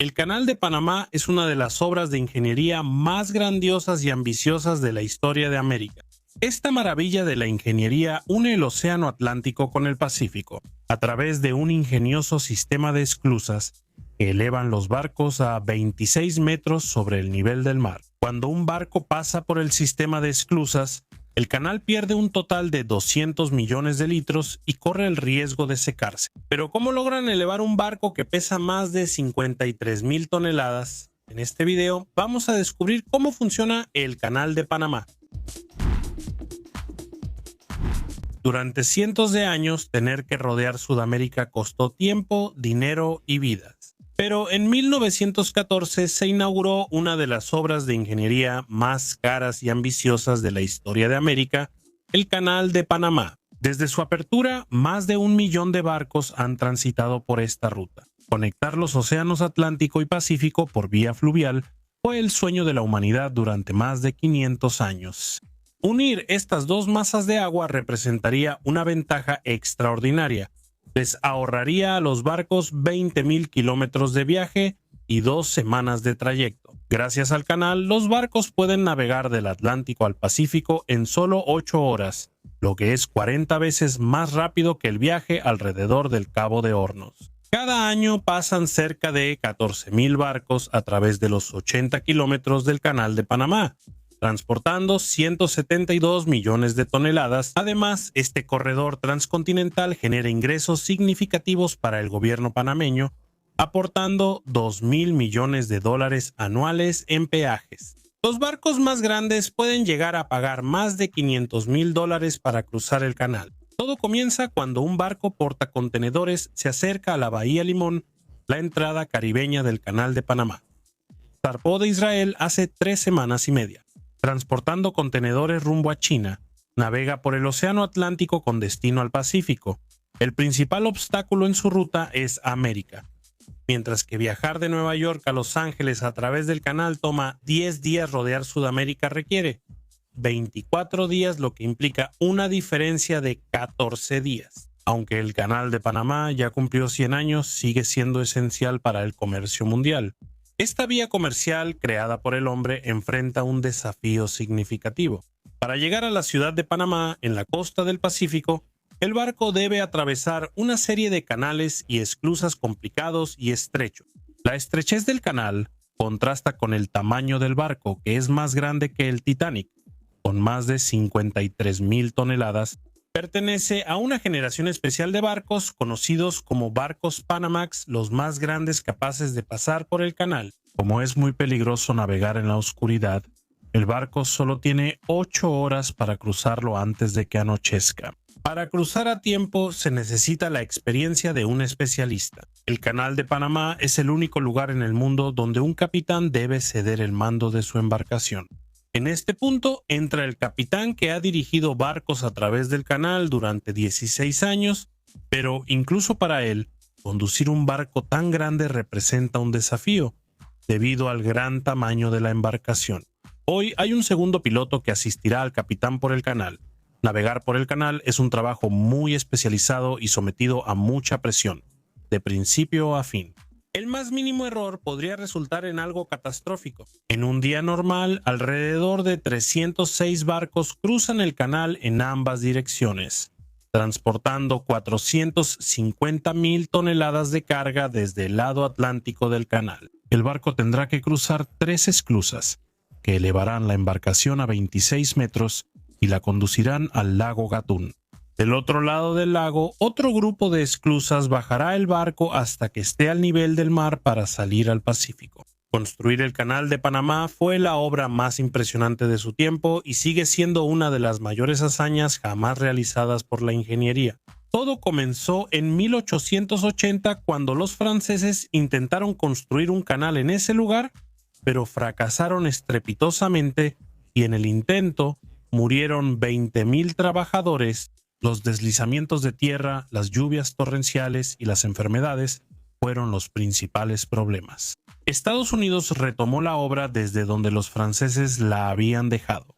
El Canal de Panamá es una de las obras de ingeniería más grandiosas y ambiciosas de la historia de América. Esta maravilla de la ingeniería une el Océano Atlántico con el Pacífico, a través de un ingenioso sistema de esclusas que elevan los barcos a 26 metros sobre el nivel del mar. Cuando un barco pasa por el sistema de esclusas, el canal pierde un total de 200 millones de litros y corre el riesgo de secarse. Pero ¿cómo logran elevar un barco que pesa más de 53,000 toneladas? En este video vamos a descubrir cómo funciona el Canal de Panamá. Durante cientos de años, tener que rodear Sudamérica costó tiempo, dinero y vidas. Pero en 1914 se inauguró una de las obras de ingeniería más caras y ambiciosas de la historia de América, el Canal de Panamá. Desde su apertura, más de 1 millón de barcos han transitado por esta ruta. Conectar los océanos Atlántico y Pacífico por vía fluvial fue el sueño de la humanidad durante más de 500 años. Unir estas dos masas de agua representaría una ventaja extraordinaria. Les ahorraría a los barcos 20,000 kilómetros de viaje y 2 semanas de trayecto. Gracias al canal, los barcos pueden navegar del Atlántico al Pacífico en solo 8 horas, lo que es 40 veces más rápido que el viaje alrededor del Cabo de Hornos. Cada año pasan cerca de 14,000 barcos a través de los 80 kilómetros del Canal de Panamá, transportando 172 millones de toneladas. Además, este corredor transcontinental genera ingresos significativos para el gobierno panameño, aportando 2,000 millones de dólares anuales en peajes. Los barcos más grandes pueden llegar a pagar más de 500,000 dólares para cruzar el canal. Todo comienza cuando un barco portacontenedores se acerca a la Bahía Limón, la entrada caribeña del Canal de Panamá. Zarpó de Israel hace 3 semanas y media. Transportando contenedores rumbo a China, navega por el Océano Atlántico con destino al Pacífico. El principal obstáculo en su ruta es América. Mientras que viajar de Nueva York a Los Ángeles a través del canal toma 10 días, rodear Sudamérica requiere 24 días, lo que implica una diferencia de 14 días. Aunque el Canal de Panamá ya cumplió 100 años, sigue siendo esencial para el comercio mundial. Esta vía comercial, creada por el hombre, enfrenta un desafío significativo. Para llegar a la ciudad de Panamá, en la costa del Pacífico, el barco debe atravesar una serie de canales y esclusas complicados y estrechos. La estrechez del canal contrasta con el tamaño del barco, que es más grande que el Titanic, con más de 53,000 toneladas. Pertenece a una generación especial de barcos conocidos como barcos Panamax, los más grandes capaces de pasar por el canal. Como es muy peligroso navegar en la oscuridad, el barco solo tiene 8 horas para cruzarlo antes de que anochezca. Para cruzar a tiempo se necesita la experiencia de un especialista. El Canal de Panamá es el único lugar en el mundo donde un capitán debe ceder el mando de su embarcación. En este punto entra el capitán, que ha dirigido barcos a través del canal durante 16 años, pero incluso para él, conducir un barco tan grande representa un desafío, debido al gran tamaño de la embarcación. Hoy hay un segundo piloto que asistirá al capitán por el canal. Navegar por el canal es un trabajo muy especializado y sometido a mucha presión, de principio a fin. El más mínimo error podría resultar en algo catastrófico. En un día normal, alrededor de 306 barcos cruzan el canal en ambas direcciones, transportando 450,000 toneladas de carga desde el lado atlántico del canal. El barco tendrá que cruzar 3 esclusas, que elevarán la embarcación a 26 metros y la conducirán al lago Gatún. Del otro lado del lago, otro grupo de esclusas bajará el barco hasta que esté al nivel del mar para salir al Pacífico. Construir el Canal de Panamá fue la obra más impresionante de su tiempo y sigue siendo una de las mayores hazañas jamás realizadas por la ingeniería. Todo comenzó en 1880, cuando los franceses intentaron construir un canal en ese lugar, pero fracasaron estrepitosamente y en el intento murieron 20,000 trabajadores. Los deslizamientos de tierra, las lluvias torrenciales y las enfermedades fueron los principales problemas. Estados Unidos retomó la obra desde donde los franceses la habían dejado,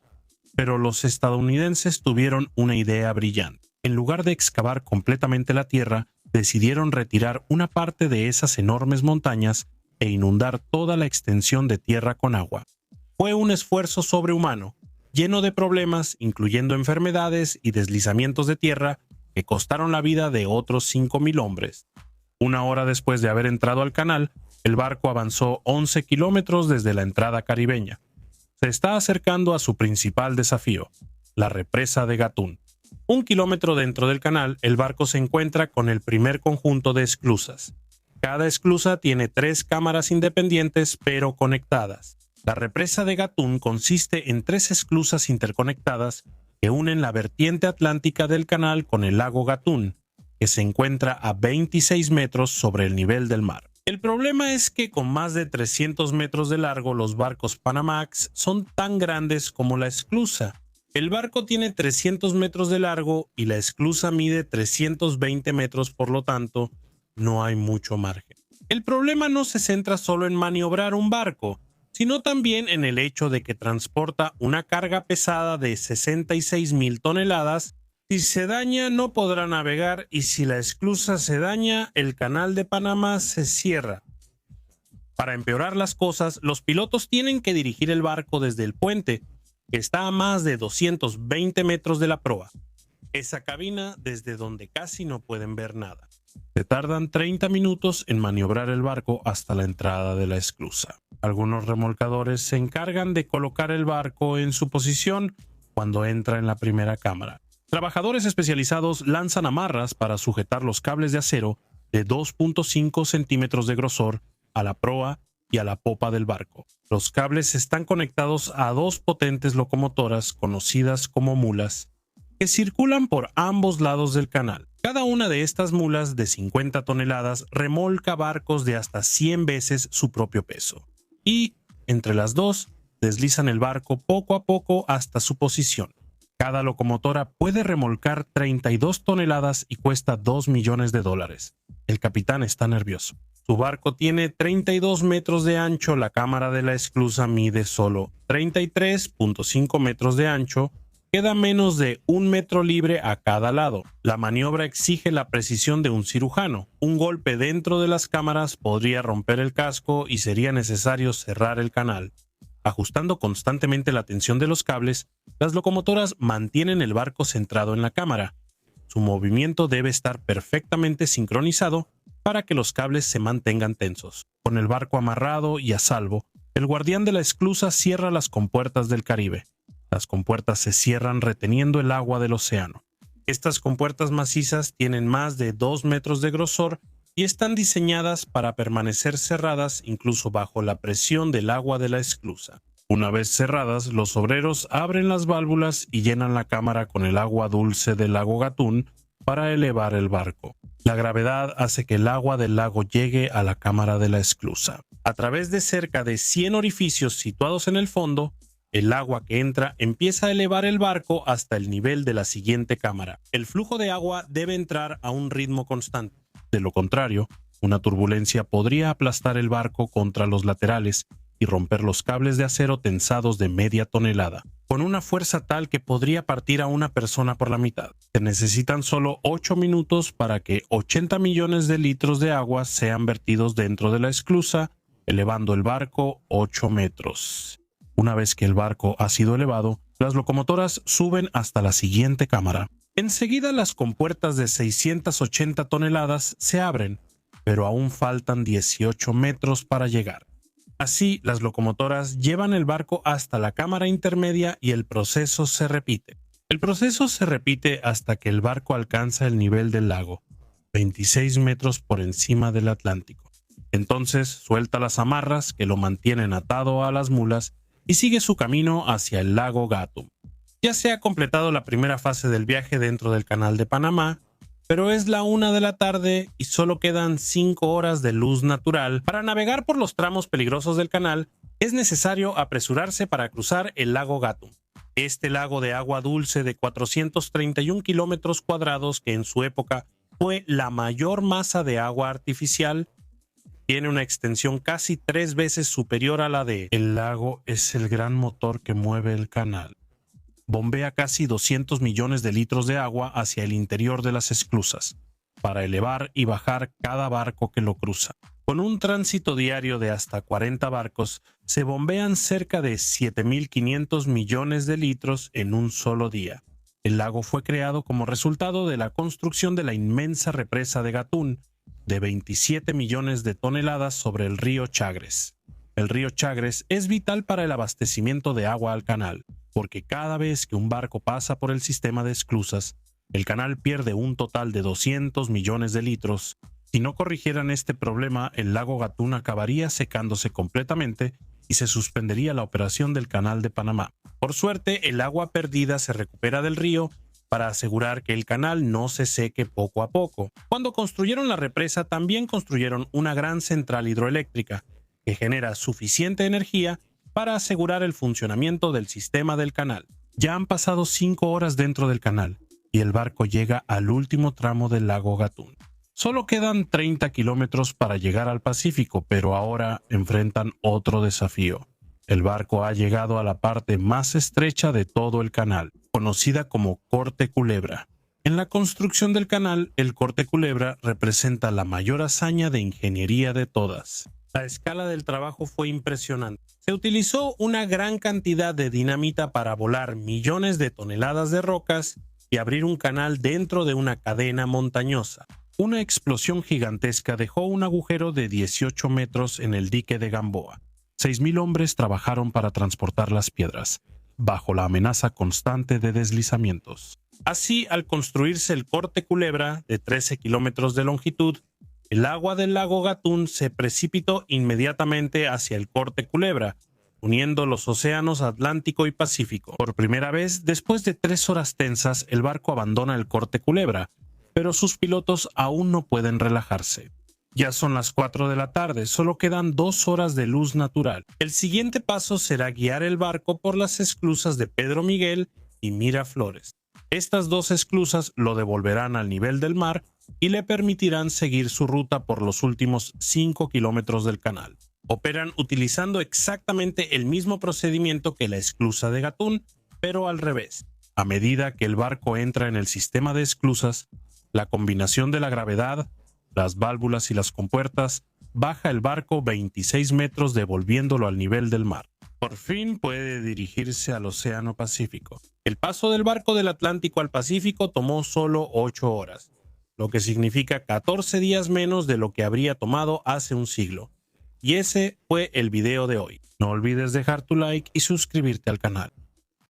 pero los estadounidenses tuvieron una idea brillante. En lugar de excavar completamente la tierra, decidieron retirar una parte de esas enormes montañas e inundar toda la extensión de tierra con agua. Fue un esfuerzo sobrehumano, lleno de problemas, incluyendo enfermedades y deslizamientos de tierra que costaron la vida de otros 5,000 hombres. Una hora después de haber entrado al canal, el barco avanzó 11 kilómetros desde la entrada caribeña. Se está acercando a su principal desafío, la represa de Gatún. 1 kilómetro dentro del canal, el barco se encuentra con el primer conjunto de esclusas. Cada esclusa tiene 3 cámaras independientes pero conectadas. La represa de Gatún consiste en 3 esclusas interconectadas que unen la vertiente atlántica del canal con el lago Gatún, que se encuentra a 26 metros sobre el nivel del mar. El problema es que con más de 300 metros de largo, los barcos Panamax son tan grandes como la esclusa. El barco tiene 300 metros de largo y la esclusa mide 320 metros, por lo tanto, no hay mucho margen. El problema no se centra solo en maniobrar un barco, sino también en el hecho de que transporta una carga pesada de 66,000 toneladas. Si se daña, no podrá navegar, y si la esclusa se daña, el canal de Panamá se cierra. Para empeorar las cosas, los pilotos tienen que dirigir el barco desde el puente, que está a más de 220 metros de la proa. Esa cabina desde donde casi no pueden ver nada. Se tardan 30 minutos en maniobrar el barco hasta la entrada de la esclusa. Algunos remolcadores se encargan de colocar el barco en su posición cuando entra en la primera cámara. Trabajadores especializados lanzan amarras para sujetar los cables de acero de 2.5 centímetros de grosor a la proa y a la popa del barco. Los cables están conectados a 2 potentes locomotoras conocidas como mulas, que circulan por ambos lados del canal. Cada una de estas mulas de 50 toneladas remolca barcos de hasta 100 veces su propio peso. Y, entre las dos, deslizan el barco poco a poco hasta su posición. Cada locomotora puede remolcar 32 toneladas y cuesta $2 millones. El capitán está nervioso. Su barco tiene 32 metros de ancho, la cámara de la esclusa mide solo 33.5 metros de ancho, queda menos de 1 metro libre a cada lado. La maniobra exige la precisión de un cirujano. Un golpe dentro de las cámaras podría romper el casco y sería necesario cerrar el canal. Ajustando constantemente la tensión de los cables, las locomotoras mantienen el barco centrado en la cámara. Su movimiento debe estar perfectamente sincronizado para que los cables se mantengan tensos. Con el barco amarrado y a salvo, el guardián de la esclusa cierra las compuertas del Caribe. Las compuertas se cierran reteniendo el agua del océano. Estas compuertas macizas tienen más de 2 metros de grosor y están diseñadas para permanecer cerradas incluso bajo la presión del agua de la esclusa. Una vez cerradas, los obreros abren las válvulas y llenan la cámara con el agua dulce del lago Gatún para elevar el barco. La gravedad hace que el agua del lago llegue a la cámara de la esclusa. A través de cerca de 100 orificios situados en el fondo, el agua que entra empieza a elevar el barco hasta el nivel de la siguiente cámara. El flujo de agua debe entrar a un ritmo constante. De lo contrario, una turbulencia podría aplastar el barco contra los laterales y romper los cables de acero tensados de media tonelada, con una fuerza tal que podría partir a una persona por la mitad. Se necesitan solo 8 minutos para que 80 millones de litros de agua sean vertidos dentro de la esclusa, elevando el barco 8 metros. Una vez que el barco ha sido elevado, las locomotoras suben hasta la siguiente cámara. Enseguida las compuertas de 680 toneladas se abren, pero aún faltan 18 metros para llegar. Así, las locomotoras llevan el barco hasta la cámara intermedia y el proceso se repite. El proceso se repite hasta que el barco alcanza el nivel del lago, 26 metros por encima del Atlántico. Entonces suelta las amarras que lo mantienen atado a las mulas y sigue su camino hacia el lago Gatún. Ya se ha completado la primera fase del viaje dentro del canal de Panamá, pero es la 1 de la tarde y solo quedan 5 horas de luz natural. Para navegar por los tramos peligrosos del canal, es necesario apresurarse para cruzar el lago Gatún. Este lago de agua dulce de 431 kilómetros cuadrados, que en su época fue la mayor masa de agua artificial, tiene una extensión casi 3 veces superior a la de el lago. Es el gran motor que mueve el canal. Bombea casi 200 millones de litros de agua hacia el interior de las esclusas, para elevar y bajar cada barco que lo cruza. Con un tránsito diario de hasta 40 barcos, se bombean cerca de 7.500 millones de litros en un solo día. El lago fue creado como resultado de la construcción de la inmensa represa de Gatún, de 27 millones de toneladas sobre el río Chagres. El río Chagres es vital para el abastecimiento de agua al canal, porque cada vez que un barco pasa por el sistema de esclusas, el canal pierde un total de 200 millones de litros. Si no corrigieran este problema, el lago Gatún acabaría secándose completamente y se suspendería la operación del Canal de Panamá. Por suerte, el agua perdida se recupera del río para asegurar que el canal no se seque poco a poco. Cuando construyeron la represa, también construyeron una gran central hidroeléctrica que genera suficiente energía para asegurar el funcionamiento del sistema del canal. Ya han pasado 5 horas dentro del canal y el barco llega al último tramo del lago Gatún. Solo quedan 30 kilómetros para llegar al Pacífico, pero ahora enfrentan otro desafío. El barco ha llegado a la parte más estrecha de todo el canal, conocida como Corte Culebra. En la construcción del canal, el Corte Culebra representa la mayor hazaña de ingeniería de todas. La escala del trabajo fue impresionante. Se utilizó una gran cantidad de dinamita para volar millones de toneladas de rocas y abrir un canal dentro de una cadena montañosa. Una explosión gigantesca dejó un agujero de 18 metros en el dique de Gamboa. 6.000 hombres trabajaron para transportar las piedras, bajo la amenaza constante de deslizamientos. Así, al construirse el Corte Culebra, de 13 kilómetros de longitud, el agua del lago Gatún se precipitó inmediatamente hacia el Corte Culebra, uniendo los océanos Atlántico y Pacífico. Por primera vez, después de 3 horas tensas, el barco abandona el Corte Culebra, pero sus pilotos aún no pueden relajarse. Ya son las 4 de la tarde, solo quedan 2 horas de luz natural. El siguiente paso será guiar el barco por las esclusas de Pedro Miguel y Miraflores. Estas 2 esclusas lo devolverán al nivel del mar y le permitirán seguir su ruta por los últimos 5 kilómetros del canal. Operan utilizando exactamente el mismo procedimiento que la esclusa de Gatún, pero al revés. A medida que el barco entra en el sistema de esclusas, la combinación de la gravedad, las válvulas y las compuertas baja el barco 26 metros devolviéndolo al nivel del mar. Por fin puede dirigirse al Océano Pacífico. El paso del barco del Atlántico al Pacífico tomó solo 8 horas, lo que significa 14 días menos de lo que habría tomado hace un siglo. Y ese fue el video de hoy. No olvides dejar tu like y suscribirte al canal.